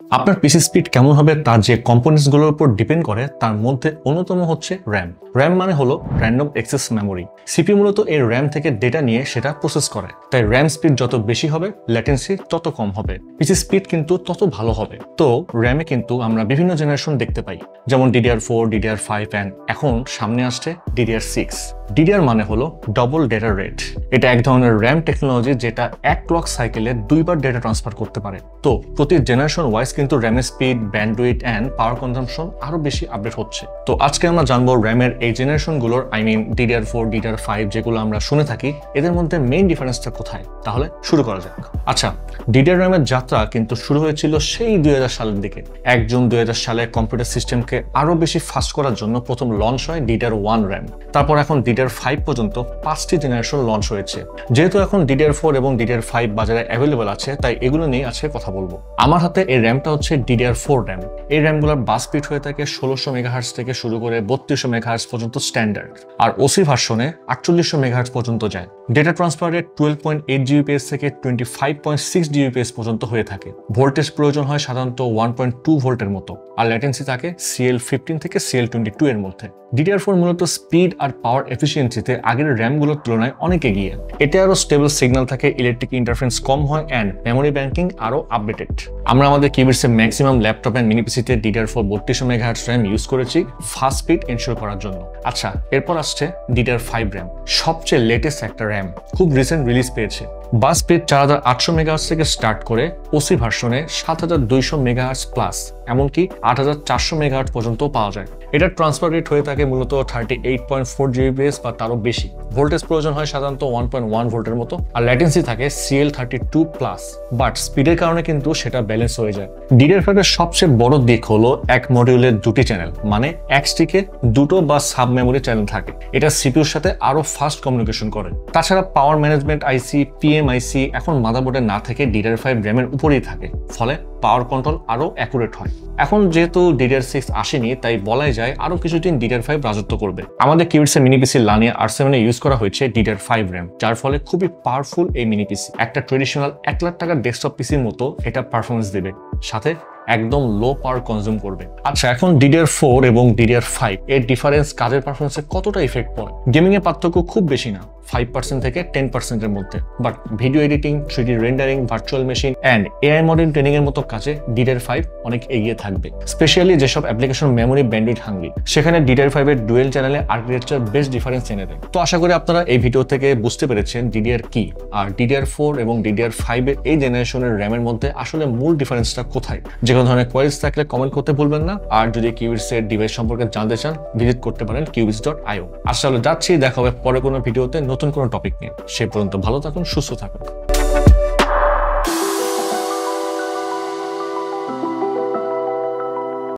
আপনার পিসি স্পিড কেমন হবে তার যে কম্পোনেন্টসগুলোর উপর ডিপেন্ড করে তার মধ্যে অন্যতম হচ্ছে র্যাম। র্যাম মানে হলো র্যান্ডম অ্যাক্সেস মেমোরি। সিপিইউ মূলত এই র্যাম থেকে ডেটা নিয়ে সেটা প্রসেস করে। তাই র্যাম স্পিড যত বেশি হবে, ল্যাটেন্সি তত কম হবে, পিসি স্পিড কিন্তু তত ভালো হবে। তো র্যামে কিন্তু আমরা বিভিন্ন জেনারেশন দেখতে পাই, যেমন DDR4, DDR5 অ্যান্ড এখন সামনে আসছে DDR6। DDR মানে হলো ডবল ডেটা রেট। এটা এক ধরনের র্যাম টেকনোলজি যেটা এক ক্লক সাইকেলে দুইবার ডেটা ট্রান্সফার করতে পারে। তো প্রতি জেনারেশন ওয়াইজ কিন্তু র্যামের speed, bandwidth and power consumption আরো বেশি আপডেট হচ্ছে। তো আজকে আমরা জানবো র্যামের এই জেনারেশনগুলোর DDR4, DDR5 যেগুলো আমরা শুনে থাকি, এদের মধ্যে মেইন ডিফারেন্সটা কোথায়। তাহলে শুরু করা যাক। আচ্ছা, DDR র্যামের যাত্রা কিন্তু শুরু হয়েছিল সেই 2000 সালের দিকে। 1 জুন 2000 সালে কম্পিউটার সিস্টেমকে আরো বেশি ফাস্ট করার জন্য প্রথম লঞ্চ হয় DDR1 র্যাম। তারপর এখন DDR5 পর্যন্ত 5টি জেনারেশন লঞ্চ হয়েছে। যেহেতু এখন DDR4 এবং DDR5 বাজারে অ্যাভেলেবল আছে, তাই এগুলো নিয়ে আজকে কথা বলবো। আমার হাতে এই র্যামটা হচ্ছে DDR4 র্যাম। এই র্যামগুলোর বাস স্পিড হয়ে থাকে 1600 মেগাহার্টজ থেকে শুরু করে 3200 মেগাহার্টজ পর্যন্ত স্ট্যান্ডার্ড, আর ওসি ভার্সনে 4800 মেগাহার্টজ পর্যন্ত যায়। ডেটা ট্রান্সফার রেট 12.8 Gbps থেকে 25.6 Gbps পর্যন্ত হয়ে থাকে। ভোল্টেজ প্রয়োজন হয় সাধারণত 1.2 ভোল্টের মতো, আর ল্যাটেন্সি থাকে CL15 থেকে CL22 এর মধ্যে। DDR4 মূলত স্পিড আর পাওয়ার এফিসিয়েন্সিতে আগের র্যামগুলোর তুলনায় অনেক এগিয়ে। এতে আরো স্টেবল সিগন্যাল থাকে, ইলেকট্রিক ইন্টারফারেন্স কম হয় অ্যান্ড মেমোরি ব্যাংকিং আরো আপডেটেড। আমরা আমাদের কিবোর্ডসে ম্যাক্সিমাম ল্যাপটপ অ্যান্ড মিনি পিসিতে DDR4 3200 মেগাহার্টজ র্যাম ইউজ করেছি ফাস্ট স্পিড এনশিওর করার জন্য। আচ্ছা, এরপর আসছে DDR5 র্যাম, সবচেয়ে লেটেস্ট একটা র্যাম, খুব রিসেন্ট রিলিজ পেয়েছে। বাস স্পিড 4800 মেগাহার্টজ থেকে স্টার্ট করে ওসি ভার্সনে 7200 মেগাহার্টজ প্লাস, এমনকি 8400 মেগাহার্টজ পর্যন্ত পাওয়া যায়। এটার ট্রান্সফার রেট হয়ে থাকে মূলত 38.4 Gbps বা তারও বেশি। ভোল্টেজ প্রয়োজন হয় সাধারণত 1.1 ভোল্টের মতো, আর ল্যাটেন্সি থাকে CL32 প্লাস। বাট স্পিডের কারণে কিন্তু সেটা ব্যালেন্স হয়ে যায়। DDR5 এর সবচেয়ে বড় দিক হলো এক মডিউলের দুটি চ্যানেল, মানে এক স্টিকে দুটো বা সাব মেমোরি চ্যানেল থাকে। এটা সিপিইউর সাথে আরো ফাস্ট কমিউনিকেশন করে। তাছাড়া পাওয়ার ম্যানেজমেন্ট আইসি, PMIC এখন মাদারবোর্ডে না থেকে DDR5 র্যামের উপরেই থাকে, ফলে পাওয়ার কন্ট্রোল আরো অ্যাকুরেট হয়। এখন যেহেতু DDR6 আসেনি, তাই বলাই যায় আরো কিছুদিন DDR5 রাজত্ব করবে। আমাদের কিবোর্ডসে মিনি পিসি লানিয়া R7 এ ইউজ করা হয়েছে DDR5 র্যাম, যার ফলে খুবই পাওয়ারফুল এই মিনি পিসি একটা ট্রেডিশনাল 1 লাখ টাকার ডেস্কটপ পিসির মতো এটা পারফরমেন্স দেবে, সাথে একদম লো পাওয়ার কনজিউম করবে। আচ্ছা, এখন DDR4 এবং DDR5 এর ডিফারেন্স কাজের পারফরমেন্সে কতটা ইফেক্ট পড়ে? গেমিং এর পার্থক্য খুব বেশি না, 5% থেকে 10% এর মধ্যে। But video editing, 3D rendering, virtual machine and AI model training এর মতো কাজে DDR5 অনেক এগিয়ে থাকবে। স্পেশালি যেসব অ্যাপ্লিকেশন মেমোরি ব্যান্ডউইথ হাঙ্গরি, সেখানে DDR5 এর ডুয়েল চ্যানেলে আর্কিটেকচার বেস্ট ডিফারেন্স এনে দেয়। তো আশা করি আপনারা এই ভিডিও থেকে বুঝতে পেরেছেন DDR কি, আর DDR4 এবং DDR5 এর এই জেনারেশনের র্যামের মধ্যে আসলে মূল ডিফারেন্সটা কোথায়। যে কোনো ধরনের কোয়েরিজ থাকলে কমেন্ট করতে ভুলবেন না, আর যদি কিউবিটসের ডিভাইস সম্পর্কে জানতে চান ভিজিট করতে পারেন qubits.io। আসলে যাচ্ছি, দেখা হবে পরে কোনো ভিডিওতে নতুন কোনো টপিক নিয়ে। সে পর্যন্ত ভালো থাকুন, সুস্থ থাকুন।